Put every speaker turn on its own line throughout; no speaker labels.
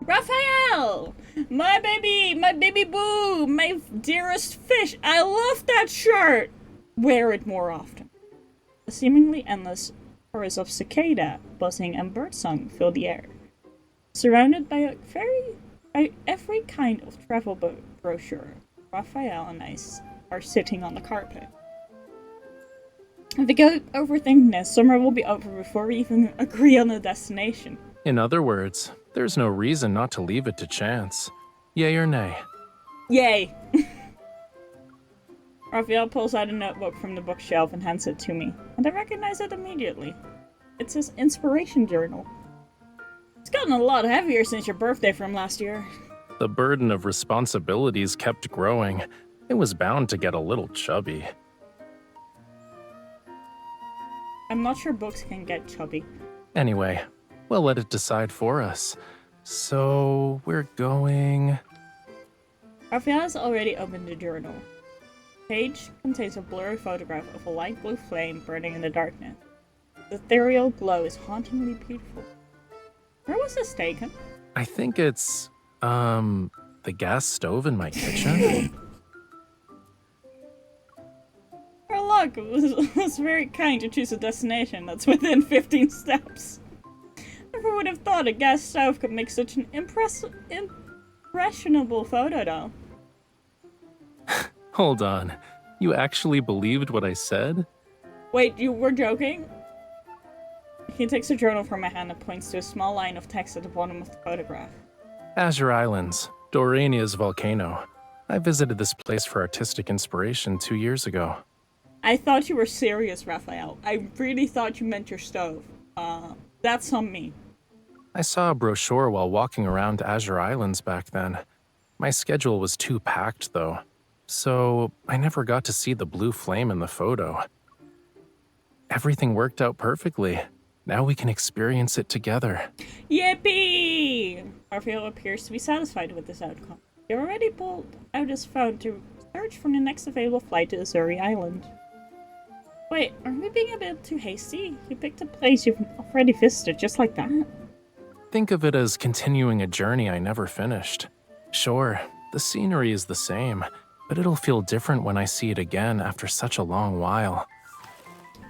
Raphael! My baby boo! My dearest fish! I love that shirt! Wear it more often. A seemingly endless chorus of cicada, buzzing, and birdsong fill the air. Surrounded by every kind of travel brochure, Raphael and I are sitting on the carpet. If we go overthinking this, summer will be over before we even agree on a destination.
In other words, there's no reason not to leave it to chance. Yay or nay?
Yay! Raphael pulls out a notebook from the bookshelf and hands it to me, and I recognize it immediately. It's his inspiration journal. It's gotten a lot heavier since your birthday from last year.
The burden of responsibilities kept growing. It was bound to get a little chubby.
I'm not sure books can get chubby.
Anyway, we'll let it decide for us. So, we're going...
Raphael has already opened the journal. The page contains a blurry photograph of a light blue flame burning in the darkness. The ethereal glow is hauntingly beautiful. Where was this taken?
I think it's, the gas stove in my kitchen?
Oh look, it was very kind to choose a destination that's within 15 steps. Never would have thought a gas stove could make such an impressionable photo though.
Hold on. You actually believed what I said?
Wait, you were joking? He takes a journal from my hand and points to a small line of text at the bottom of the photograph.
Azure Islands, Dorania's volcano. I visited this place for artistic inspiration 2 years ago.
I thought you were serious, Raphael. I really thought you meant your stove. That's on me.
I saw a brochure while walking around Azure Islands back then. My schedule was too packed, though, so I never got to see the blue flame in the photo. Everything worked out perfectly. Now we can experience it together.
Yippee! Raphael appears to be satisfied with this outcome. He already pulled out his phone to search for the next available flight to Azuri Island. Wait, are we being a bit too hasty? You picked a place you've already visited just like that?
Think of it as continuing a journey I never finished. Sure, the scenery is the same, but it'll feel different when I see it again after such a long while.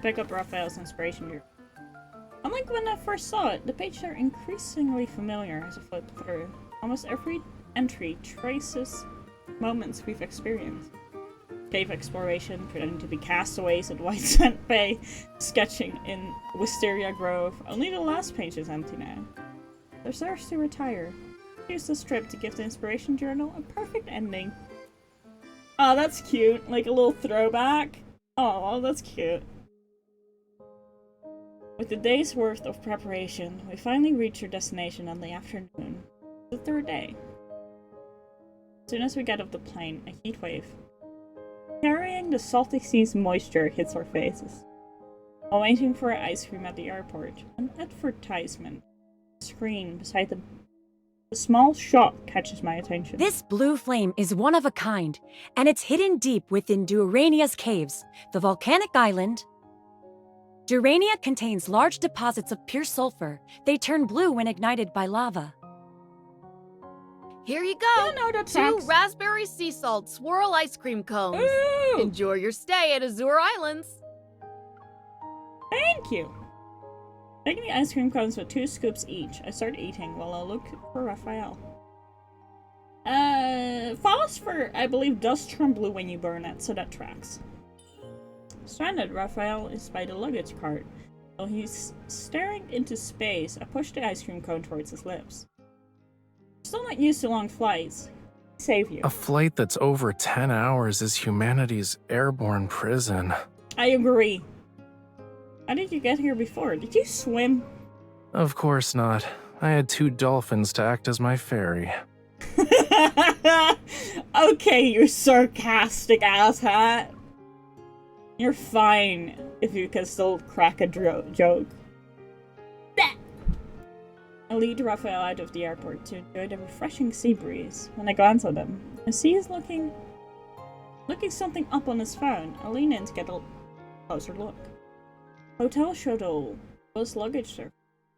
Pick up Raphael's inspiration here. Unlike when I first saw it, the pages are increasingly familiar as I flip through. Almost every entry traces moments we've experienced. Cave exploration, pretending to be castaways at White Sand Bay, sketching in Wisteria Grove. Only the last page is empty now. There's urge to retire. Use this trip to give the inspiration journal a perfect ending. Oh, that's cute. Like a little throwback. Oh, that's cute. With a day's worth of preparation, we finally reach our destination on the afternoon. The third day. As soon as we get off the plane, a heat wave, carrying the salty sea's moisture, hits our faces. While waiting for our ice cream at the airport, an advertisement screen beside the small shop catches my attention.
This blue flame is one of a kind, and it's hidden deep within Durania's caves, the volcanic island. Durania contains large deposits of pure sulfur. They turn blue when ignited by lava.
Here you go.
Yeah, no, that
2
tracks.
raspberry sea salt swirl ice cream cones.
Ooh!
Enjoy your stay at Azure Islands.
Thank you! Taking the ice cream cones with 2 scoops each, I start eating while I look for Raphael. Phosphor, I believe, does turn blue when you burn it, so that tracks. Stranded, Raphael is by the luggage cart. While he's staring into space, I push the ice cream cone towards his lips. Still not used to long flights. Save you.
A flight that's over 10 hours is humanity's airborne prison.
I agree. How did you get here before? Did you swim?
Of course not. I had 2 dolphins to act as my ferry.
Okay, you sarcastic asshat. You're fine if you can still crack a joke. I lead Raphael out of the airport to enjoy the refreshing sea breeze. When I glance at him, I see he's looking something up on his phone. I lean in to get a closer look. Hotel shuttle, bus luggage service.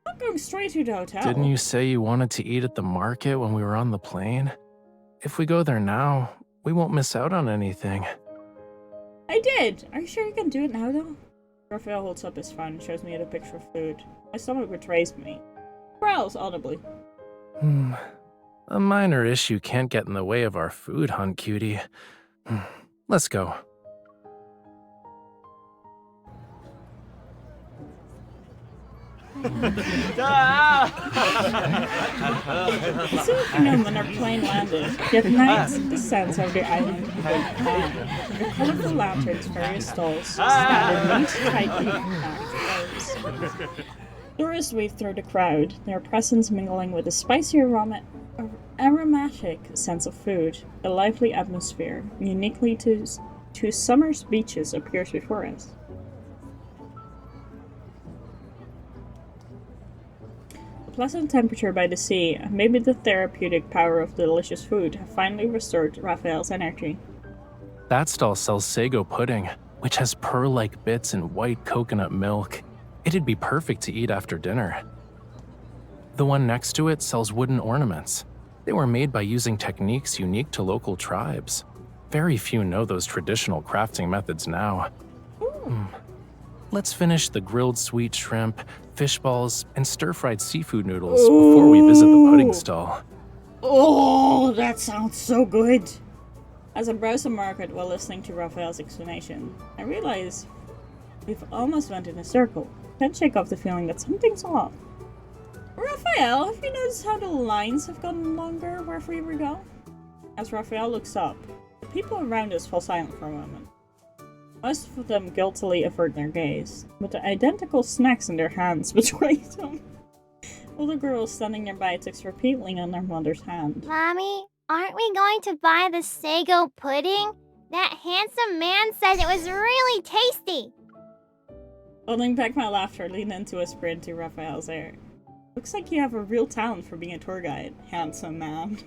I'm going straight to the hotel.
Didn't you say you wanted to eat at the market when we were on the plane? If we go there now, we won't miss out on anything.
I did! Are you sure you can do it now, though? Raphael holds up his phone and shows me the picture of food. My stomach betrays me. Growls audibly.
A minor issue can't get in the way of our food hunt, cutie. Let's go.
It's still afternoon when our plane landed, yet night's descents over the island had begun. The colorful lanterns, various stalls, stand in neat, tightly packed rows. Tourists weave through the crowd, their presence mingling with a spicy aromatic sense of food. A lively atmosphere, uniquely to summer's beaches, appears before us. Pleasant temperature by the sea, and maybe the therapeutic power of delicious food have finally restored Raphael's energy.
That stall sells sago pudding, which has pearl-like bits and white coconut milk. It'd be perfect to eat after dinner. The one next to it sells wooden ornaments. They were made by using techniques unique to local tribes. Very few know those traditional crafting methods now. Let's finish the grilled sweet shrimp, fish balls, and stir-fried seafood noodles before we visit the pudding stall.
Oh, that sounds so good! As I browse the market while listening to Raphael's explanation, I realize we've almost went in a circle. Can't shake off the feeling that something's off. Raphael, have you noticed how the lines have gotten longer wherever we go? As Raphael looks up, the people around us fall silent for a moment. Most of them guiltily avert their gaze, but the identical snacks in their hands betray them. Older girls standing nearby takes repeatedly on their mother's hand.
Mommy, aren't we going to buy the sago pudding? That handsome man said it was really tasty.
Holding back my laughter, I lean into a sprint to Raphael's ear. Looks like you have a real talent for being a tour guide, handsome man.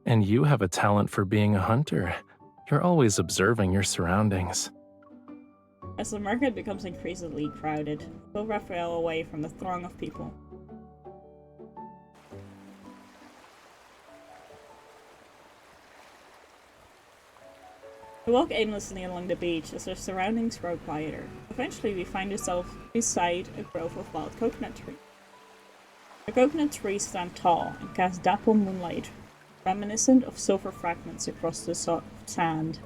And you have a talent for being a hunter. You're always observing your surroundings.
As the market becomes increasingly crowded, I pull Raphael away from the throng of people. We walk aimlessly along the beach as our surroundings grow quieter. Eventually we find ourselves beside a grove of wild coconut trees. The coconut trees stand tall and cast dapple moonlight, reminiscent of silver fragments across the soft sand.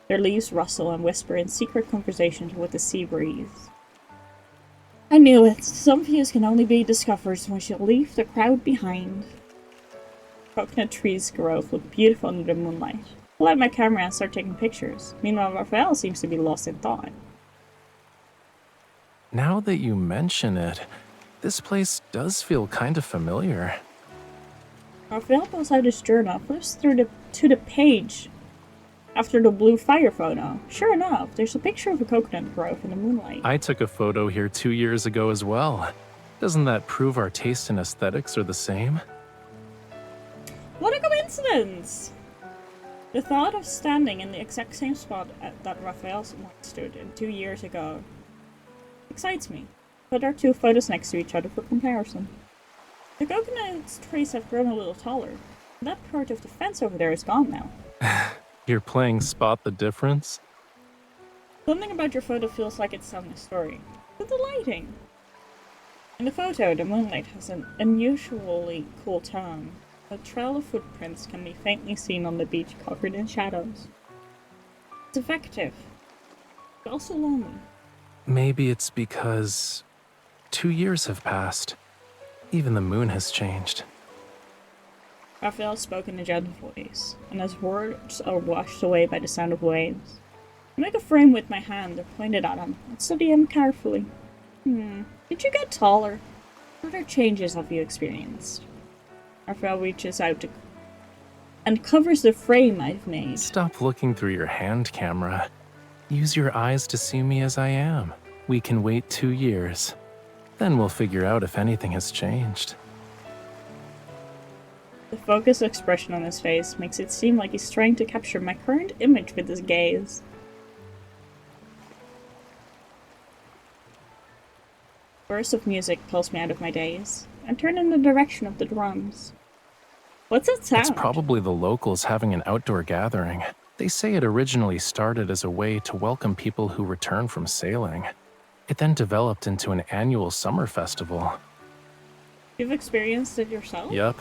Their leaves rustle and whisper in secret conversations with the sea breeze. I knew it. Some views can only be discovered once you leave the crowd behind. Coconut trees grove look beautiful under the moonlight. I pull out my camera and start taking pictures. Meanwhile, Raphael seems to be lost in thought.
Now that you mention it, this place does feel kind of familiar.
Raphael pulls out his journal, flips through to the page after the blue fire photo. Sure enough, there's a picture of a coconut grove in the moonlight.
I took a photo here 2 years ago as well. Doesn't that prove our taste and aesthetics are the same?
What a coincidence! The thought of standing in the exact same spot that Raphael once stood in 2 years ago excites me. Put our two photos next to each other for comparison. The coconut trees have grown a little taller. That part of the fence over there is gone now.
You're playing spot the difference?
Something about your photo feels like it's telling a story. But the lighting! In the photo, the moonlight has an unusually cool tone. A trail of footprints can be faintly seen on the beach covered in shadows. It's effective, but also lonely.
Maybe it's because 2 years have passed. Even the moon has changed.
Raphael spoke in a gentle voice, and his words are washed away by the sound of waves. I make a frame with my hand and point it at him, and study him carefully. Did you get taller? What other changes have you experienced? Raphael reaches out and covers the frame I've made.
Stop looking through your hand camera. Use your eyes to see me as I am. We can wait 2 years. Then we'll figure out if anything has changed.
The focused expression on his face makes it seem like he's trying to capture my current image with his gaze. burst of music pulls me out of my daze. I turn in the direction of the drums. What's that sound?
It's probably the locals having an outdoor gathering. They say it originally started as a way to welcome people who return from sailing. It then developed into an annual summer festival.
You've experienced it yourself?
Yup.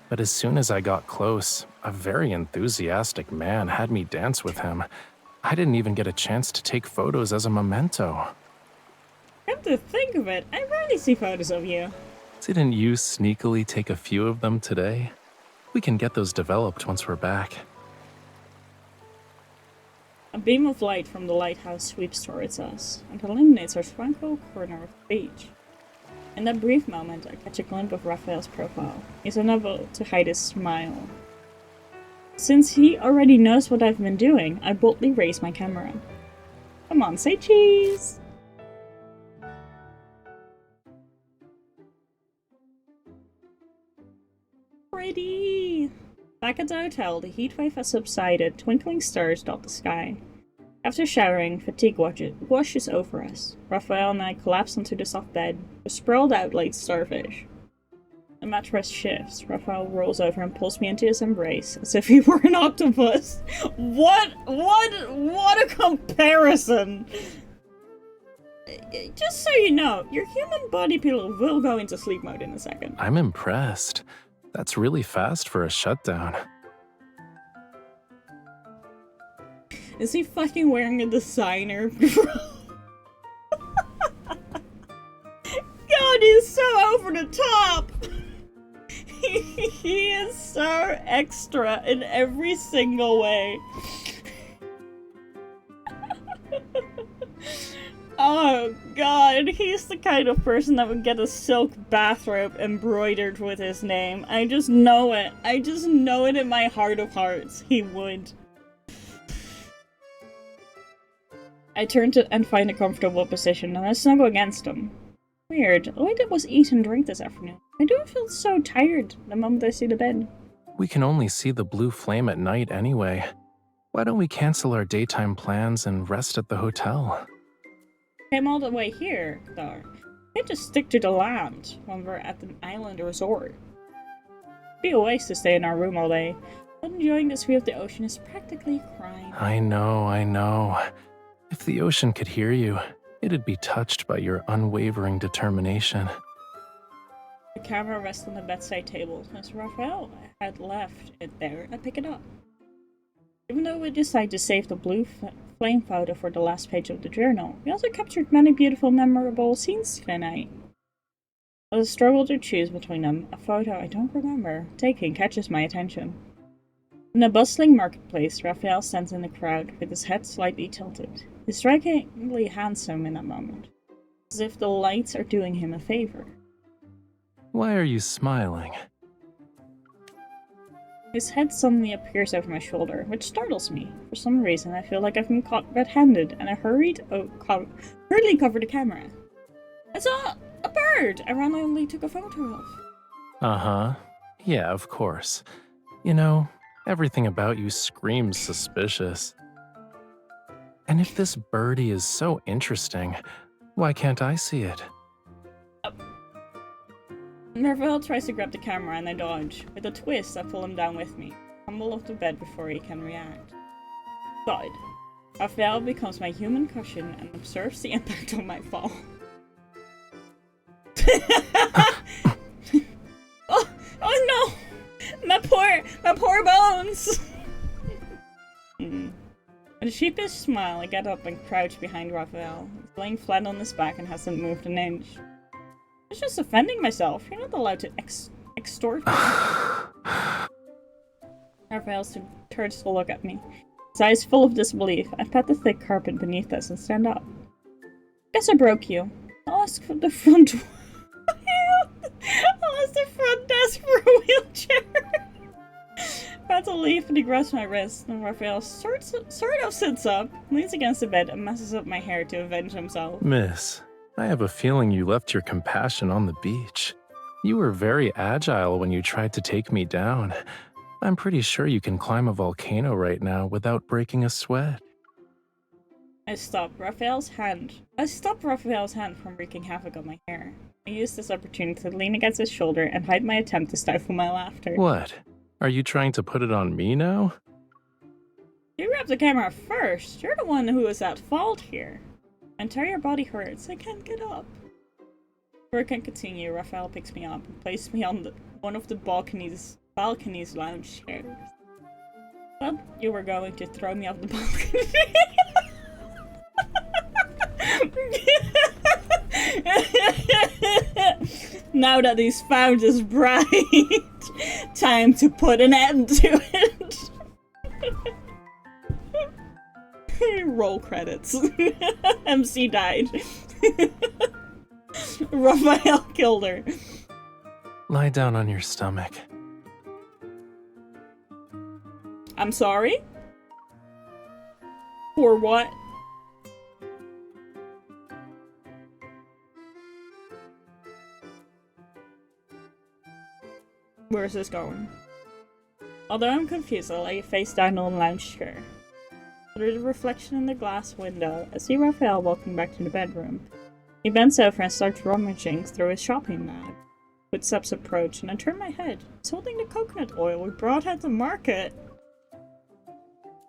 But as soon as I got close, a very enthusiastic man had me dance with him. I didn't even get a chance to take photos as a memento.
Come to think of it, I rarely see photos of you.
Didn't you sneakily take a few of them today? We can get those developed once we're back.
A beam of light from the lighthouse sweeps towards us and illuminates our tranquil corner of the beach. In that brief moment, I catch a glimpse of Raphael's profile. He's unable to hide his smile. Since he already knows what I've been doing, I boldly raise my camera. Come on, say cheese! Pretty! Back at the hotel, the heatwave has subsided, twinkling stars dot the sky. After showering, fatigue washes over us. Raphael and I collapse onto the soft bed, we're sprawled out like starfish. The mattress shifts. Raphael rolls over and pulls me into his embrace, as if he were an octopus. What a comparison! Just so you know, your human body pillow will go into sleep mode in a second.
I'm impressed. That's really fast for a shutdown.
Is he fucking wearing a designer? God, he's so over the top! He is so extra in every single way. Oh god, he's the kind of person that would get a silk bathrobe embroidered with his name. I just know it. I just know it in my heart of hearts. He would. I turn to and find a comfortable position, and I snuggle against him. Weird. All I did was eat and drink this afternoon. I don't feel so tired the moment I see the bed.
We can only see the blue flame at night anyway. Why don't we cancel our daytime plans and rest at the hotel?
Came all the way here, though. I just stick to the land when we're at the island resort. It'd be a waste to stay in our room all day, but enjoying this view of the ocean is practically a crime.
I know. If the ocean could hear you, it'd be touched by your unwavering determination.
The camera rests on the bedside table. As Raphael had left it there, I pick it up. Even though we decided to save the blue flame photo for the last page of the journal, we also captured many beautiful, memorable scenes tonight. As I struggle to choose between them, a photo I don't remember taking catches my attention. In a bustling marketplace, Raphael stands in the crowd with his head slightly tilted. He's strikingly handsome in that moment, as if the lights are doing him a favor.
Why are you smiling?
His head suddenly appears over my shoulder, which startles me. For some reason, I feel like I've been caught red-handed, and I hurriedly cover the camera. I saw a bird I randomly took a photo of.
Uh-huh. Yeah, of course. You know, everything about you screams suspicious. And if this birdie is so interesting, why can't I see it?
Raphael tries to grab the camera and I dodge. With a twist, I pull him down with me, tumble off the bed before he can react. Thud. Raphael becomes my human cushion and observes the impact of my fall. oh no! My poor bones! With a sheepish smile, I get up and crouch behind Raphael. He's laying flat on his back and hasn't moved an inch. I was just offending myself. You're not allowed to extort me. Raphael turns to look at me. His eyes full of disbelief. I pat the thick carpet beneath us and stand up. Guess I broke you. I'll ask for the front... I'll ask the front desk for a wheelchair. Pat a leaf and he grabs my wrist, and Raphael sort of sits up, leans against the bed, and messes up my hair to avenge himself.
Miss, I have a feeling you left your compassion on the beach. You were very agile when you tried to take me down. I'm pretty sure you can climb a volcano right now without breaking a sweat.
I stopped Raphael's hand from wreaking havoc on my hair. I used this opportunity to lean against his shoulder and hide my attempt to stifle my laughter.
What? Are you trying to put it on me now?
You grabbed the camera first. You're the one who is at fault here. My entire body hurts. I can't get up. Before I can continue, Raphael picks me up and places me on one of the balcony's lounge chairs. Well, you were going to throw me off the balcony. Now that he's found his bride, time to put an end to it. Roll credits. MC died. Raphael killed her.
Lie down on your stomach.
I'm sorry? For what? Where is this going? Although I'm confused, I lay face down on the lounge chair. Through the reflection in the glass window, I see Raphael walking back to the bedroom. He bends over and starts rummaging through his shopping bag. Footsteps approach, and I turn my head. He's holding the coconut oil we brought at the market.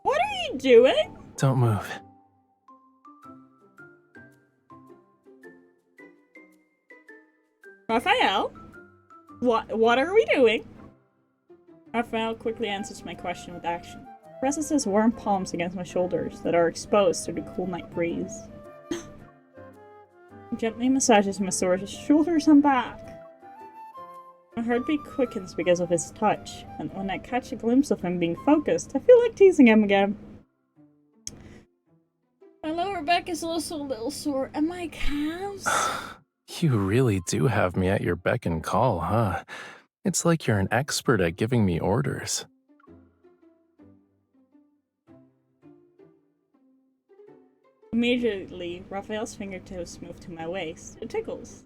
What are you doing?
Don't move.
Raphael? What are we doing? Raphael quickly answers my question with action. He presses his warm palms against my shoulders that are exposed to the cool night breeze. He gently massages my sore shoulders and back. My heartbeat quickens because of his touch, and when I catch a glimpse of him being focused, I feel like teasing him again. My lower back is also a little sore, and my calves.
You really do have me at your beck and call, huh? It's like you're an expert at giving me orders.
Immediately, Raphael's fingertips move to my waist. It tickles.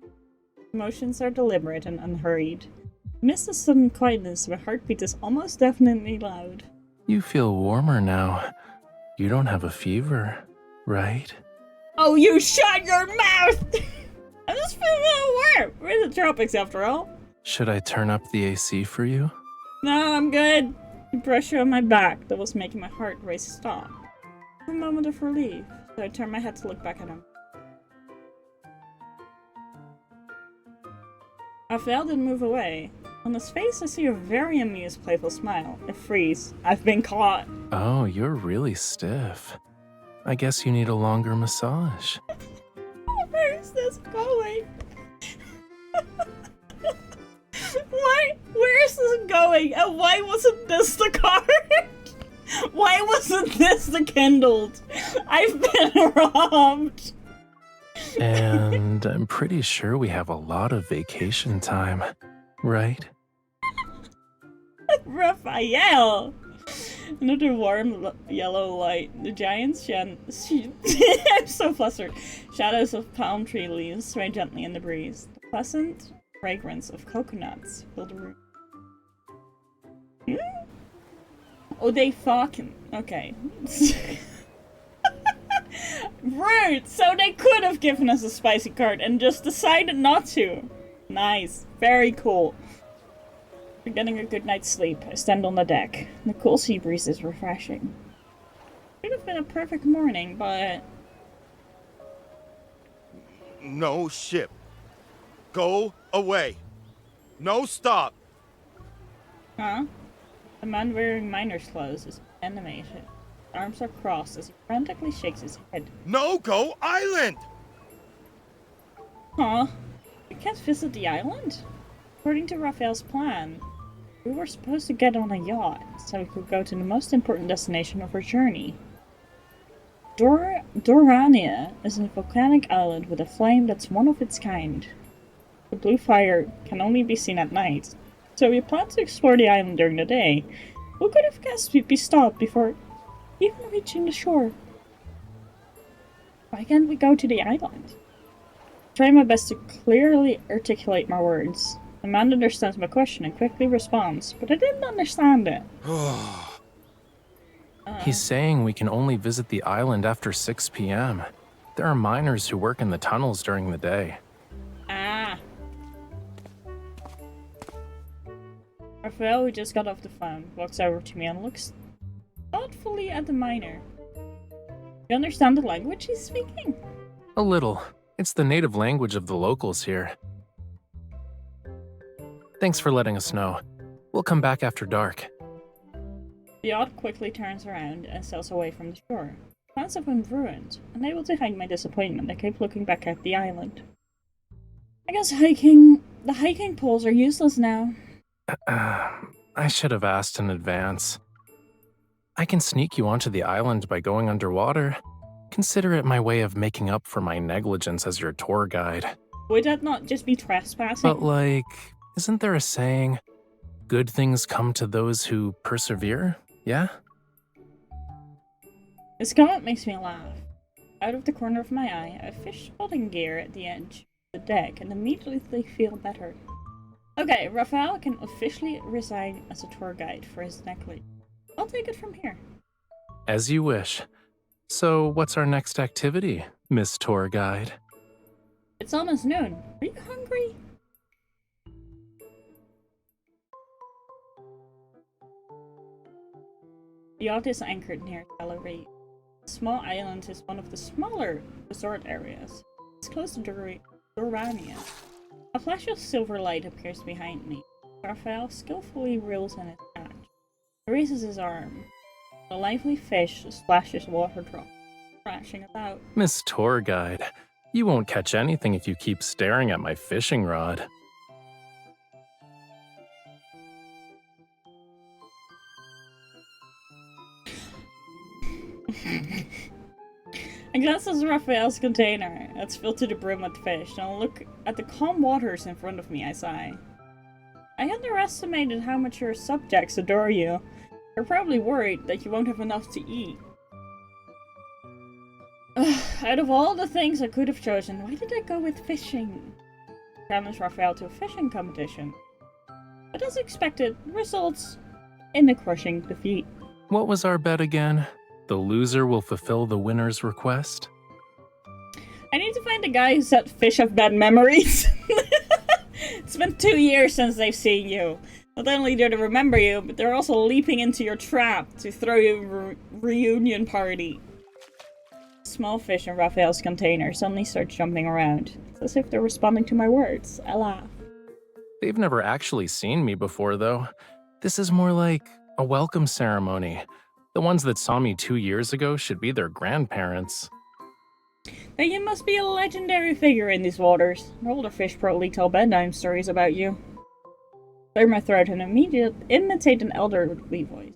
Emotions are deliberate and unhurried. Amidst the sudden quietness, my heartbeat is almost deafeningly loud.
You feel warmer now. You don't have a fever, right?
Oh, you shut your mouth! I'm just feeling a little warm. We're in the tropics after all.
Should I turn up the AC for you?
No, I'm good. The pressure on my back that was making my heart race stopped. For a moment of relief, so I turned my head to look back at him. Raphael didn't move away. On his face, I see a very amused, playful smile. I freeze. I've been caught.
Oh, you're really stiff. I guess you need a longer massage.
Where is this going? Where is this going? And why wasn't this the card? Why wasn't this the kindled? I've been robbed.
And I'm pretty sure we have a lot of vacation time, right?
Raphael! Another warm yellow light. The giant's I'm so flustered. Shadows of palm tree leaves sway gently in the breeze. The pleasant fragrance of coconuts fill the room. Oh, they fucking... Okay. Rude! So they could have given us a spicy card and just decided not to. Nice. Very cool. After getting a good night's sleep, I stand on the deck. The cool sea breeze is refreshing. It would have been a perfect morning, but...
No ship. Go away. No stop.
Huh? The man wearing miner's clothes is animated. His arms are crossed as he frantically shakes his head.
No go island!
Huh? We can't visit the island? According to Raphael's plan, we were supposed to get on a yacht so we could go to the most important destination of our journey. Dorania is a volcanic island with a flame that's one of its kind. The blue fire can only be seen at night, so we planned to explore the island during the day. Who could have guessed we'd be stopped before even reaching the shore? Why can't we go to the island? I try my best to clearly articulate my words. The man understands my question and quickly responds, but I didn't understand it.
He's saying we can only visit the island after 6 p.m. There are miners who work in the tunnels during the day.
Ah. Raphael, who just got off the phone, walks over to me and looks thoughtfully at the miner. You understand the language he's speaking?
A little. It's the native language of the locals here. Thanks for letting us know. We'll come back after dark.
The yacht quickly turns around and sails away from the shore. Plans have been ruined. Unable to hide my disappointment, I keep looking back at the island. I guess the hiking poles are useless now.
I should have asked in advance. I can sneak you onto the island by going underwater. Consider it my way of making up for my negligence as your tour guide.
Would that not just be trespassing?
But isn't there a saying, good things come to those who persevere? Yeah?
This comment makes me laugh. Out of the corner of my eye, I fish spotting gear at the edge of the deck and immediately feel better. Okay, Raphael can officially resign as a tour guide for his necklace. I'll take it from here.
As you wish. So, what's our next activity, Miss Tour Guide?
It's almost noon. Are you hungry? The yacht is anchored near Gallery. The small island is one of the smaller resort areas. It's close to Durania. A flash of silver light appears behind me. Raphael skillfully reels in his catch. He raises his arm. A lively fish splashes water drops, thrashing about.
Miss Tour Guide, you won't catch anything if you keep staring at my fishing rod.
I glance at Raphael's container. It's filled to the brim with fish, and I look at the calm waters in front of me. I sigh. I underestimated how much your subjects adore you. They're probably worried that you won't have enough to eat. Out of all the things I could have chosen, why did I go with fishing? Challenge Raphael to a fishing competition. But as expected, results in a crushing defeat.
What was our bet again? The loser will fulfill the winner's request?
I need to find the guy who said fish have bad memories. It's been 2 years since they've seen you. Not only do they remember you, but they're also leaping into your trap to throw you a reunion party. Small fish in Raphael's container suddenly start jumping around. It's as if they're responding to my words. I laugh.
They've never actually seen me before, though. This is more like a welcome ceremony. The ones that saw me 2 years ago should be their grandparents.
Then you must be a legendary figure in these waters. The older fish probably tell bedtime stories about you. Clear my throat and imitate an elderly voice.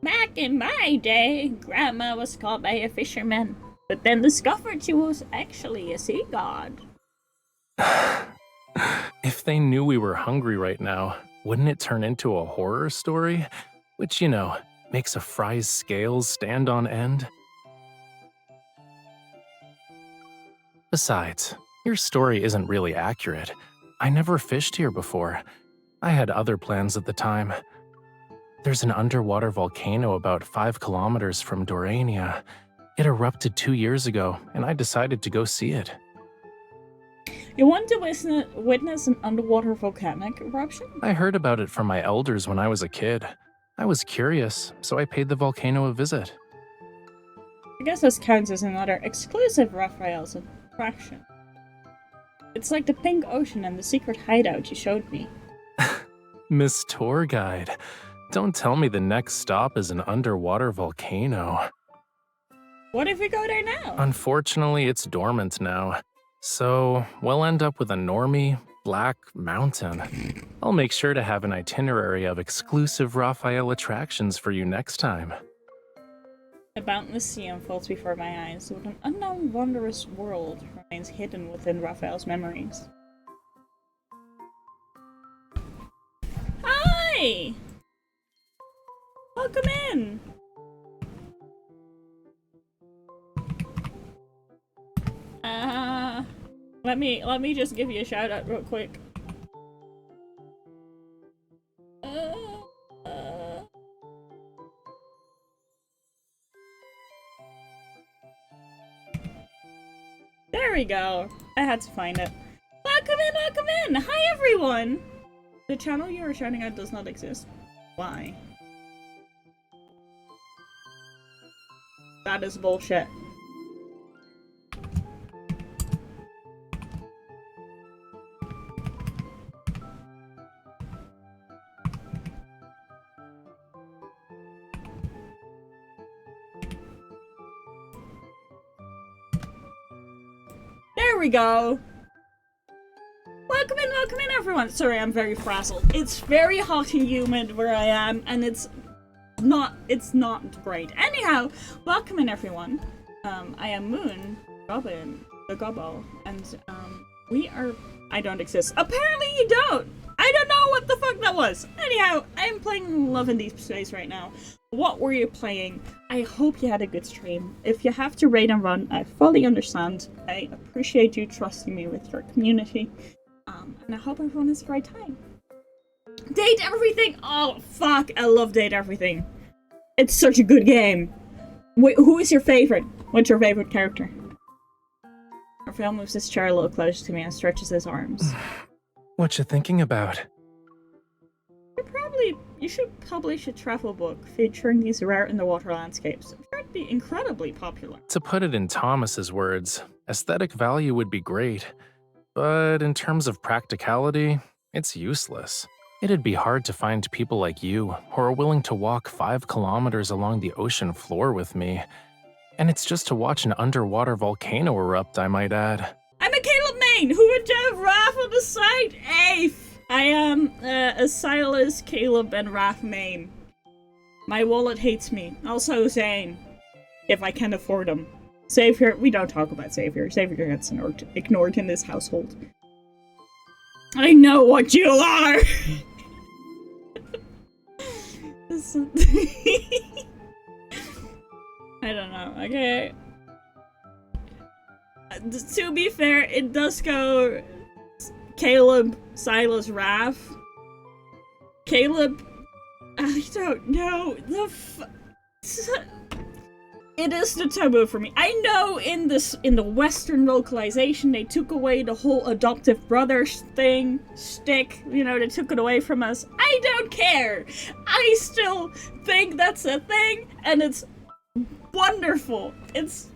Back in my day, Grandma was caught by a fisherman, but then discovered she was actually a sea god.
If they knew we were hungry right now, wouldn't it turn into a horror story? Which, makes a fry's scales stand on end? Besides, your story isn't really accurate. I never fished here before. I had other plans at the time. There's an underwater volcano about 5 kilometers from Dorania. It erupted 2 years ago, and I decided to go see it.
You want to witness an underwater volcanic eruption?
I heard about it from my elders when I was a kid. I was curious, so I paid the volcano a visit.
I guess this counts as another exclusive Raphael's attraction. It's like the pink ocean and the secret hideout you showed me.
Miss Tour Guide, don't tell me the next stop is an underwater volcano.
What if we go there now?
Unfortunately, it's dormant now. So, we'll end up with a normie, black mountain. I'll make sure to have an itinerary of exclusive Raphael attractions for you next time.
A boundless sea unfolds before my eyes, with an unknown wondrous world remains hidden within Raphael's memories. Hi! Welcome in! Let me just give you a shout out real quick. There we go. I had to find it. Welcome in, welcome in! Hi everyone! The channel you are shouting at does not exist. Why? That is bullshit. There we go! Welcome in everyone! Sorry, I'm very frazzled. It's very hot and humid where I am, and it's not great. Anyhow, welcome in everyone. I am Moon, Robin, the Gobbo, and we are... I don't exist. Apparently you don't! I don't know what the fuck that was! Anyhow, I'm playing Love in Deepspace right now. What were you playing? I hope you had a good stream. If you have to raid and run, I fully understand. I appreciate you trusting me with your community. And I hope everyone has a great time. Date Everything! Oh, fuck, I love Date Everything. It's such a good game. Wait, who is your favorite? What's your favorite character? Raphael moves his chair a little closer to me and stretches his arms.
What you thinking about?
You should publish a travel book featuring these rare underwater landscapes. I'm sure it'd be incredibly popular.
To put it in Thomas's words, aesthetic value would be great, but in terms of practicality, it's useless. It'd be hard to find people like you who are willing to walk 5 kilometers along the ocean floor with me. And it's just to watch an underwater volcano erupt, I might add.
I'm a Caleb Main! Who would have Raph on the side? Afe! I am a Silas, Caleb, and Raph main. My wallet hates me. Also Zane. If I can afford him. Savior, we don't talk about Savior. Savior gets ignored in this household. I know what you are! I don't know, okay. To be fair, it does go Caleb, Silas, Raph. Caleb, I don't know. It is the taboo for me. I know in the Western localization they took away the whole adoptive brothers shtick. You know, they took it away from us. I don't care. I still think that's a thing, and it's wonderful. It's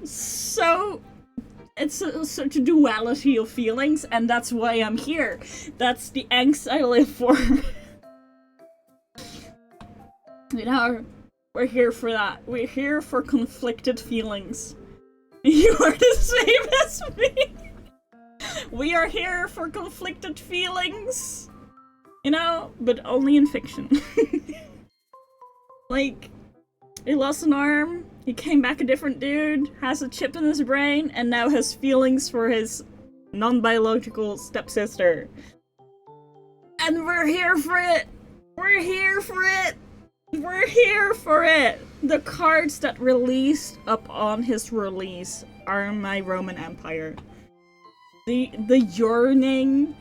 such a duality of feelings, and that's why I'm here. That's the angst I live for. You know, we're here for that. We're here for conflicted feelings. You are the same as me. We are here for conflicted feelings. You know, but only in fiction. Like, he lost an arm, he came back a different dude, has a chip in his brain, and now has feelings for his non-biological stepsister. And we're here for it! We're here for it! We're here for it! The cards that released upon his release are my Roman Empire. The yearning,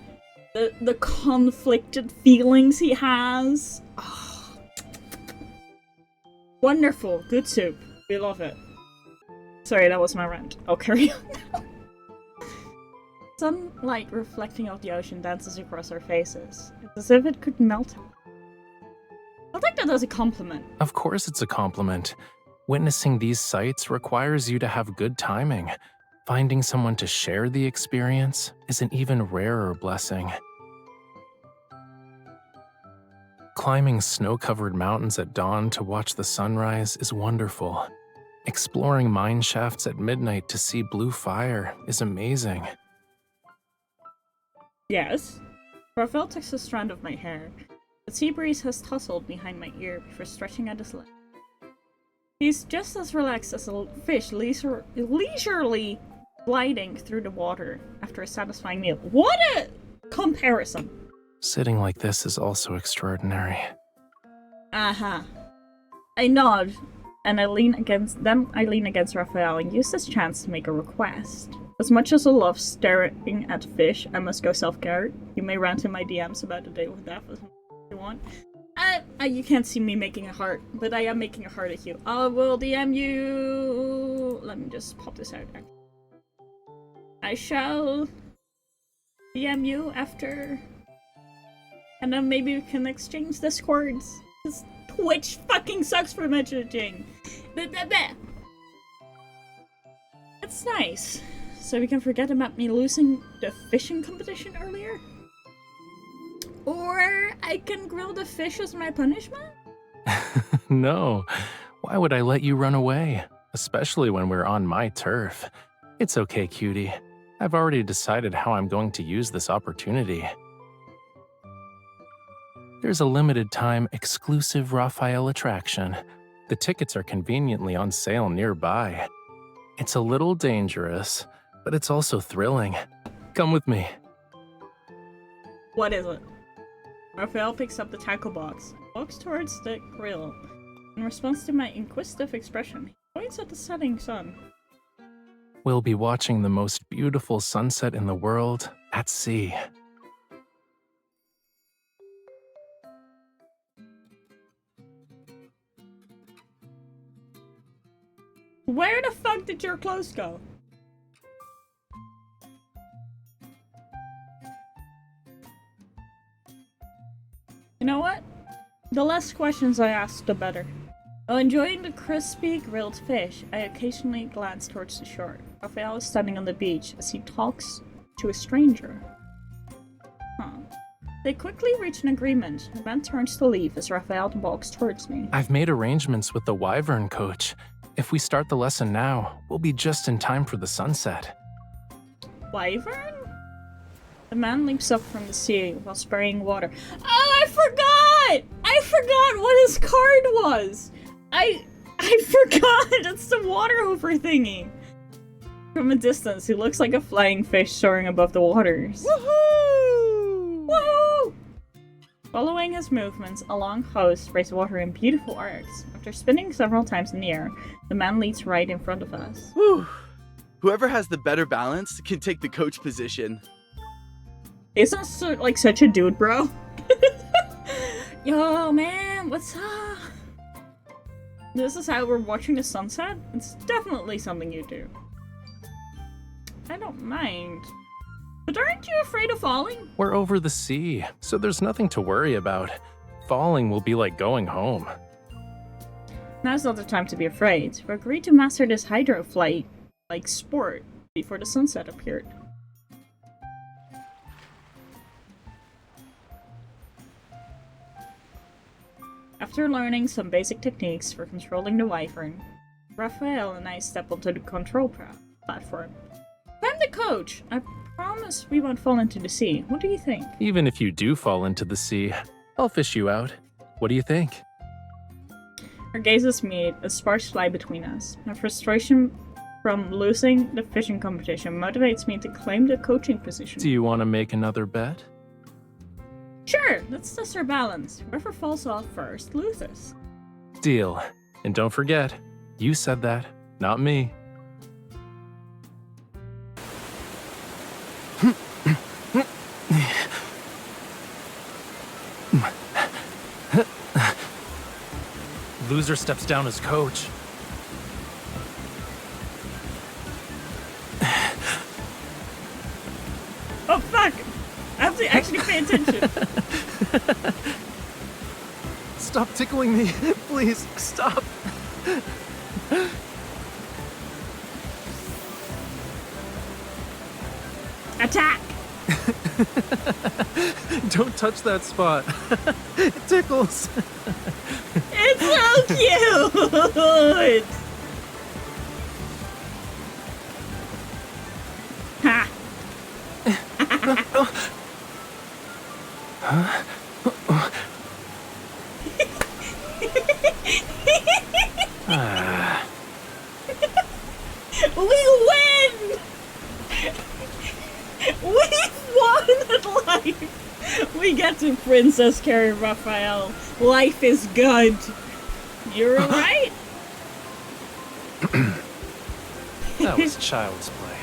the conflicted feelings he has. Oh. Wonderful. Good soup. We love it. Sorry, that was my rant. I'll carry on now. Sunlight reflecting off the ocean dances across our faces. It's as if it could melt. I'll take that as a compliment.
Of course it's a compliment. Witnessing these sights requires you to have good timing. Finding someone to share the experience is an even rarer blessing. Climbing snow-covered mountains at dawn to watch the sunrise is wonderful. Exploring mine shafts at midnight to see blue fire is amazing.
Yes. Raphael takes a strand of my hair. The sea breeze has tussled behind my ear before stretching out his leg. He's just as relaxed as a fish leisurely gliding through the water after a satisfying meal. What a comparison!
Sitting like this is also extraordinary.
Uh-huh. I nod, and I lean against Raphael and use this chance to make a request. As much as I love staring at fish, I must go self-care. You may rant in my DMs about the day with that if you want. You can't see me making a heart, but I am making a heart at you. I will DM you. Let me just pop this out. I shall DM you after, and then maybe we can exchange Discords. Because Twitch fucking sucks for messaging. That's nice. So we can forget about me losing the fishing competition earlier? Or I can grill the fish as my punishment?
No. Why would I let you run away? Especially when we're on my turf. It's okay, cutie. I've already decided how I'm going to use this opportunity. There's a limited time exclusive Raphael attraction. The tickets are conveniently on sale nearby. It's a little dangerous, but it's also thrilling. Come with me.
What is it? Raphael picks up the tackle box, walks towards the grill. In response to my inquisitive expression, he points at the setting sun.
We'll be watching the most beautiful sunset in the world at sea.
Where the fuck did your clothes go? You know what? The less questions I ask, the better. While enjoying the crispy grilled fish, I occasionally glance towards the shore. Raphael is standing on the beach as he talks to a stranger. Huh. They quickly reach an agreement. The man turns to leave as Raphael walks towards me.
I've made arrangements with the Wyvern coach. If we start the lesson now, we'll be just in time for the sunset.
Wyvern? The man leaps up from the sea while spraying water. Oh, I forgot! I forgot what his card was! I forgot! It's the water hoover thingy! From a distance, he looks like a flying fish soaring above the waters. Woohoo! Woohoo! Following his movements, a long hose sprays water in beautiful arcs. After spinning several times in the air, the man leads right in front of us.
Whew. Whoever has the better balance can take the coach position.
Isn't like such a dude, bro? Yo, man, what's up? This is how we're watching the sunset? It's definitely something you do. I don't mind. But aren't you afraid of falling?
We're over the sea, so there's nothing to worry about. Falling will be like going home.
Now's not the time to be afraid. We agreed to master this hydroflight, like sport, before the sunset appeared. After learning some basic techniques for controlling the Wyvern, Raphael and I step onto the control platform. I'm the coach. I promise we won't fall into the sea. What do you think?
Even if you do fall into the sea, I'll fish you out. What do you think?
Our gazes meet, a sparks fly between us. My frustration from losing the fishing competition motivates me to claim the coaching position.
Do you want to make another bet?
Sure, let's test our balance. Whoever falls off first loses.
Deal. And don't forget, you said that, not me. Loser steps down as coach.
Oh fuck! I have to actually pay attention.
Stop tickling me, please, stop.
Attack!
Don't touch that spot. It tickles.
It's so cute! Ha! We win! We've won at life! We get to Princess Carry Raphael. Life is good. You're alright?
That was child's play.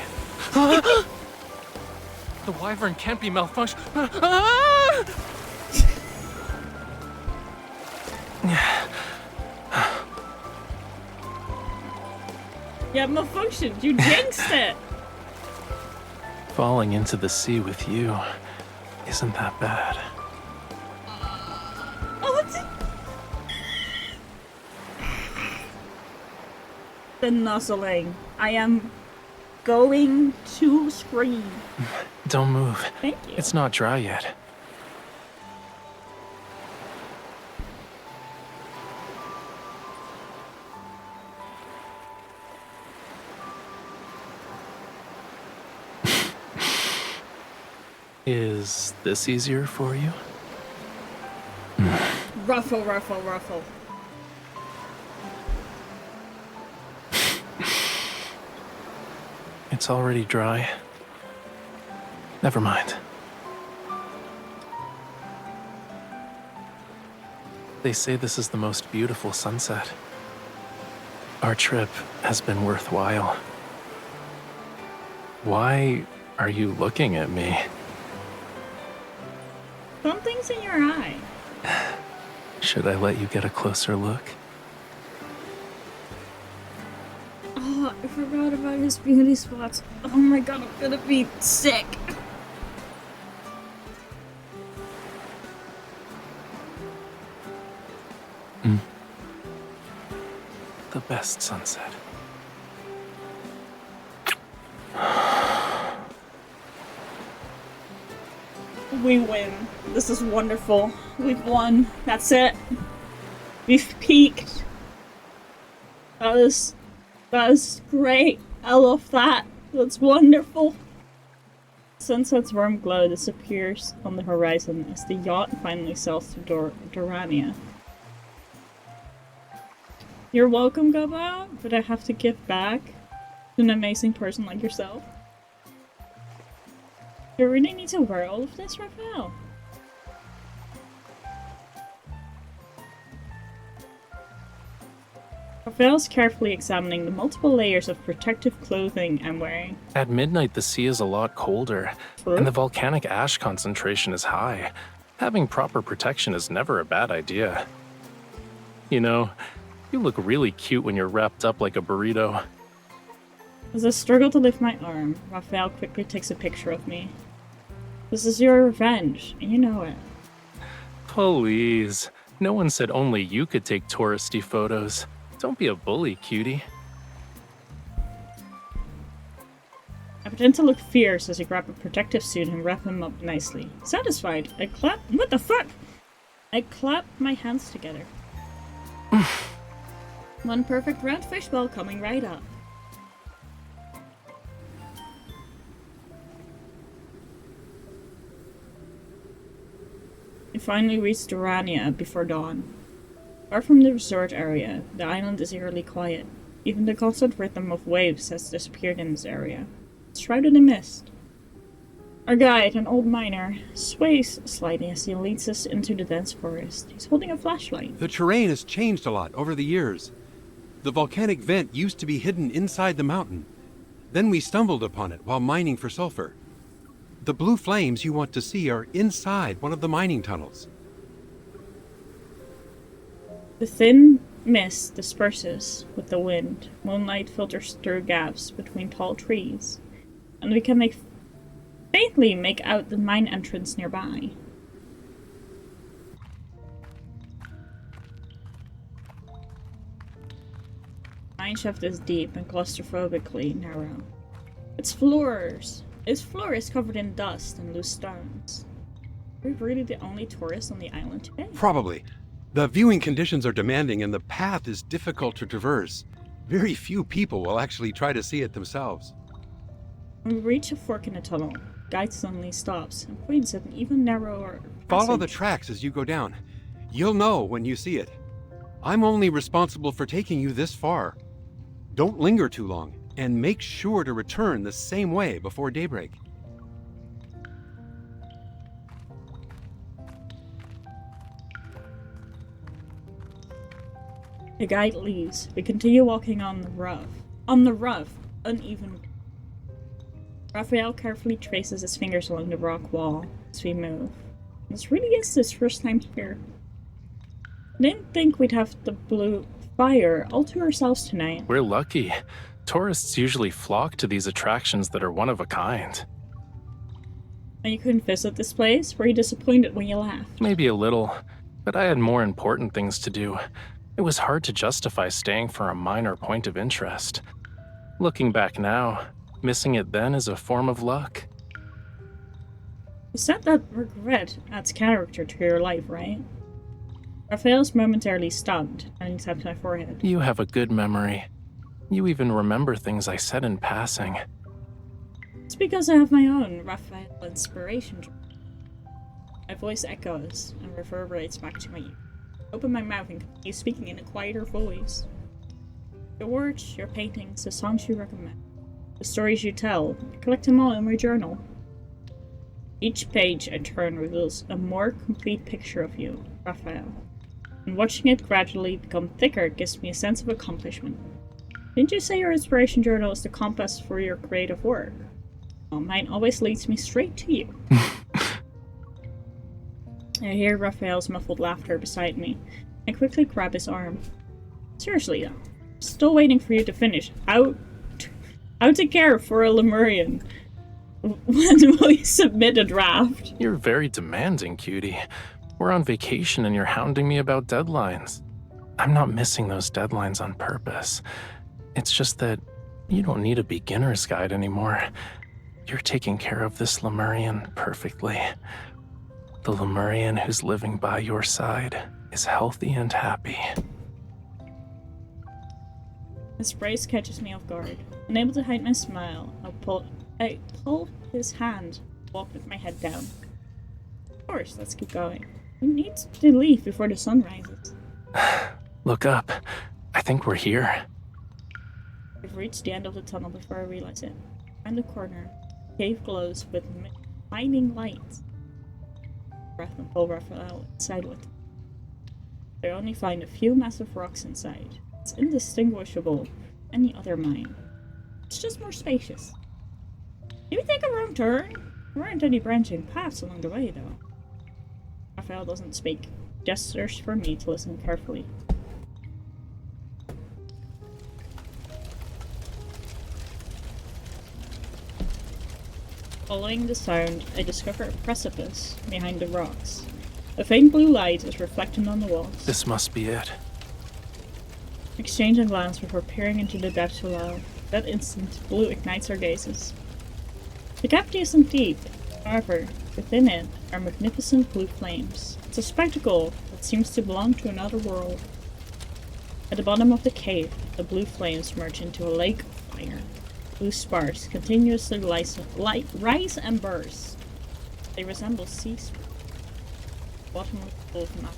The Wyvern can't be malfunctioned.
Yeah, malfunctioned. You jinxed it.
Falling into the sea with you isn't that bad.
Oh, it's the nuzzling. I am going to scream.
Don't move.
Thank you.
It's not dry yet. Is this easier for you?
Ruffle, ruffle, ruffle.
It's already dry. Never mind. They say this is the most beautiful sunset. Our trip has been worthwhile. Why are you looking at me?
Something's in your eye.
Should I let you get a closer look?
Oh, I forgot about his beauty spots. Oh my god, I'm gonna be sick.
The best sunset.
We win. This is wonderful. We've won. That's it. We've peaked. That is great. I love that. That's wonderful. Sunset's warm glow disappears on the horizon as the yacht finally sails to Dorania. You're welcome, Gaba, but I have to give back to an amazing person like yourself. Do you really need to wear all of this, Raphael? Raphael's carefully examining the multiple layers of protective clothing I'm wearing.
At midnight, the sea is a lot colder,
True.
and the volcanic ash concentration is high. Having proper protection is never a bad idea. You know, you look really cute when you're wrapped up like a burrito.
As I struggle to lift my arm, Raphael quickly takes a picture of me. This is your revenge, and you know it.
Please. No one said only you could take touristy photos. Don't be a bully, cutie.
I pretend to look fierce as I grab a protective suit and wrap him up nicely. Satisfied, I clap— what the fuck? I clap my hands together. One perfect round fishbowl coming right up. We finally reached Dorania before dawn. Far from the resort area, the island is eerily quiet. Even the constant rhythm of waves has disappeared in this area. It's shrouded in mist. Our guide, an old miner, sways slightly as he leads us into the dense forest. He's holding a flashlight.
The terrain has changed a lot over the years. The volcanic vent used to be hidden inside the mountain. Then we stumbled upon it while mining for sulfur. The blue flames you want to see are inside one of the mining tunnels.
The thin mist disperses with the wind. Moonlight filters through gaps between tall trees, and we can faintly make out the mine entrance nearby. Mine shaft is deep and claustrophobically narrow. Its floor is covered in dust and loose stones. Are we really the only tourists on the island today?
Probably. The viewing conditions are demanding and the path is difficult to traverse. Very few people will actually try to see it themselves.
When we reach a fork in the tunnel, guide suddenly stops and points at an even narrower
Follow the
passage.
tracks as you go down. You'll know when you see it. I'm only responsible for taking you this far. Don't linger too long, and make sure to return the same way before daybreak.
The guide leaves. We continue walking on the rough, uneven. Raphael carefully traces his fingers along the rock wall as we move. This really is his first time here. I didn't think we'd have the blue fire all to ourselves tonight.
We're lucky. Tourists usually flock to these attractions that are one of a kind.
And you couldn't visit this place? Were you disappointed when you left?
Maybe a little, but I had more important things to do. It was hard to justify staying for a minor point of interest. Looking back now, missing it then is a form of luck.
You said that regret adds character to your life, right? Raphael's momentarily stunned and he tapped my forehead.
You have a good memory. You even remember things I said in passing.
It's because I have my own Raphael inspiration. My voice echoes and reverberates back to my ear. I open my mouth and continue speaking in a quieter voice. Your words, your paintings, the songs you recommend, the stories you tell, I collect them all in my journal. Each page I turn reveals a more complete picture of you, Raphael. And watching it gradually become thicker gives me a sense of accomplishment. Didn't you say your inspiration journal is the compass for your creative work? Well, mine always leads me straight to you. I hear Raphael's muffled laughter beside me. I quickly grab his arm. Seriously though, I'm still waiting for you to finish. How to care for a Lemurian? When will you submit a draft?
You're very demanding, cutie. We're on vacation and you're hounding me about deadlines. I'm not missing those deadlines on purpose. It's just that you don't need a beginner's guide anymore. You're taking care of this Lemurian perfectly. The Lemurian who's living by your side is healthy and happy.
His brace catches me off guard. Unable to hide my smile, I pull his hand, walk with my head down. Of course, let's keep going. We need to leave before the sun rises.
Look up. I think we're here.
We've reached the end of the tunnel before I realize it. Around the corner, the cave glows with blinding lights. Breath and pull Raphael inside with. They only find a few massive rocks inside. It's indistinguishable from any other mine. It's just more spacious. Did we take a wrong turn? There weren't any branching paths along the way, though. Raphael doesn't speak. Gestures for me to listen carefully. Following the sound, I discover a precipice behind the rocks. A faint blue light is reflected on the walls.
This must be it.
Exchange a glance before peering into the depths below. That instant, blue ignites our gazes. The cavity isn't deep, however, within it are magnificent blue flames. It's a spectacle that seems to belong to another world. At the bottom of the cave, the blue flames merge into a lake of fire. Blue sparks continuously rise and burst. They resemble sea sparks. Bottom of the volcano.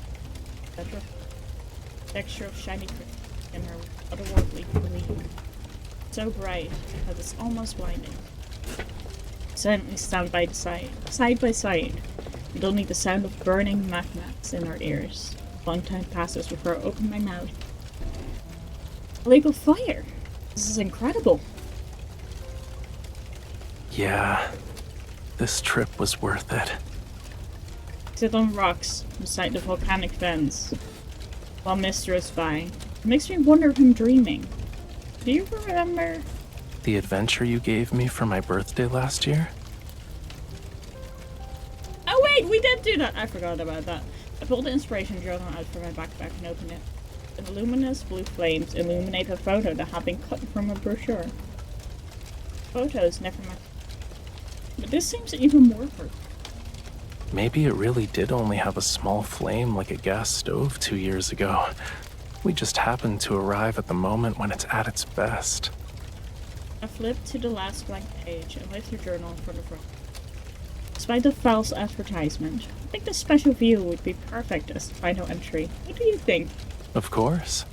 Texture of shiny crystal in her otherworldly green. So bright that it's almost blinding. Silently stand side by side, and only the sound of burning magmas in our ears. A long time passes before I open my mouth. A lake of fire! This is incredible!
Yeah, this trip was worth it.
I sit on rocks beside the volcanic vents while mist drifts by. It makes me wonder if I'm dreaming. Do you remember?
The adventure you gave me for my birthday last year?
Oh wait, we did do that! I forgot about that. I pulled the inspiration journal out from my backpack and opened it. The luminous blue flames illuminate a photo that had been cut from a brochure. Photos never met. But this seems even more perfect.
Maybe it really did only have a small flame like a gas stove 2 years ago. We just happened to arrive at the moment when it's at its best.
I flipped to the last blank page and left the journal in front of her. Despite the false advertisement, I think this special view would be perfect as the final entry. What do you think?
Of course.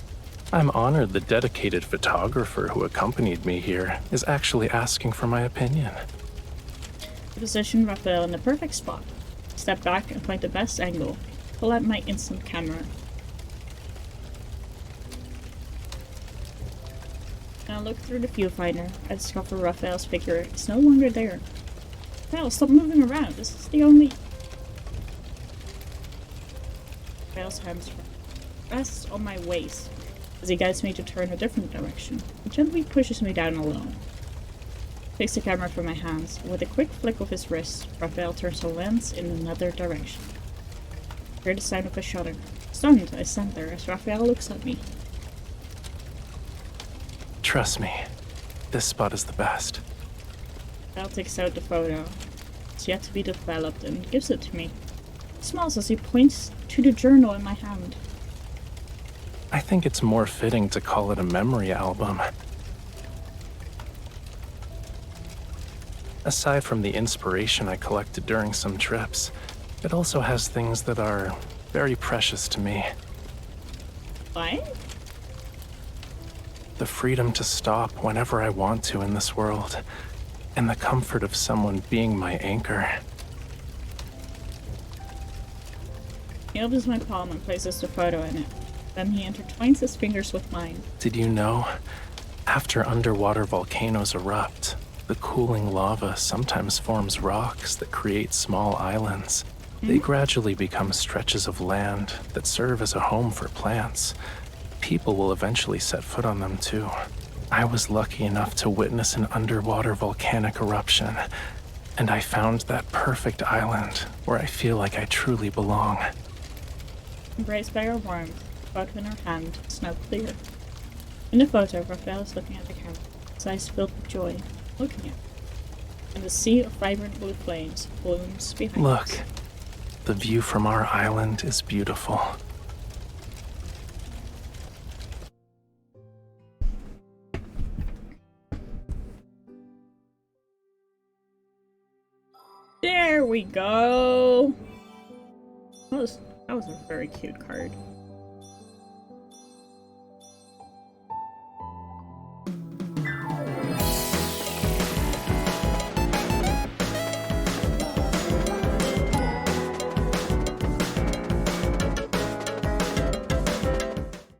I'm honored the dedicated photographer who accompanied me here is actually asking for my opinion.
I positioned Raphael in the perfect spot. Step back and find the best angle. Pull out my instant camera. When I look through the viewfinder, I discover Raphael's figure is no longer there. Raphael, stop moving around. This is the only... Raphael's hands rests on my waist as he guides me to turn a different direction. He gently pushes me down alone. Takes the camera from my hands. With a quick flick of his wrist, Raphael turns the lens in another direction. I hear the sound of a shutter. Stunned, I stand there as Raphael looks at me.
Trust me, this spot is the best.
Raphael takes out the photo. It's yet to be developed and gives it to me. He smiles as he points to the journal in my hand.
I think it's more fitting to call it a memory album. Aside from the inspiration I collected during some trips, it also has things that are very precious to me.
Why?
The freedom to stop whenever I want to in this world, and the comfort of someone being my anchor.
He opens my palm and places the photo in it. Then he intertwines his fingers with mine.
Did you know? After underwater volcanoes erupt, the cooling lava sometimes forms rocks that create small islands. They gradually become stretches of land that serve as a home for plants. People will eventually set foot on them too. I was lucky enough to witness an underwater volcanic eruption, and I found that perfect island where I feel like I truly belong.
Embraced by our warmth, photo in our hand, snow clear. In the photo, Raphael is looking at the camera, his eyes filled with joy, looking at it. And the sea of vibrant blue flames blooms behind
Look,
us.
the view from our island is beautiful.
There we go! That was a very cute card.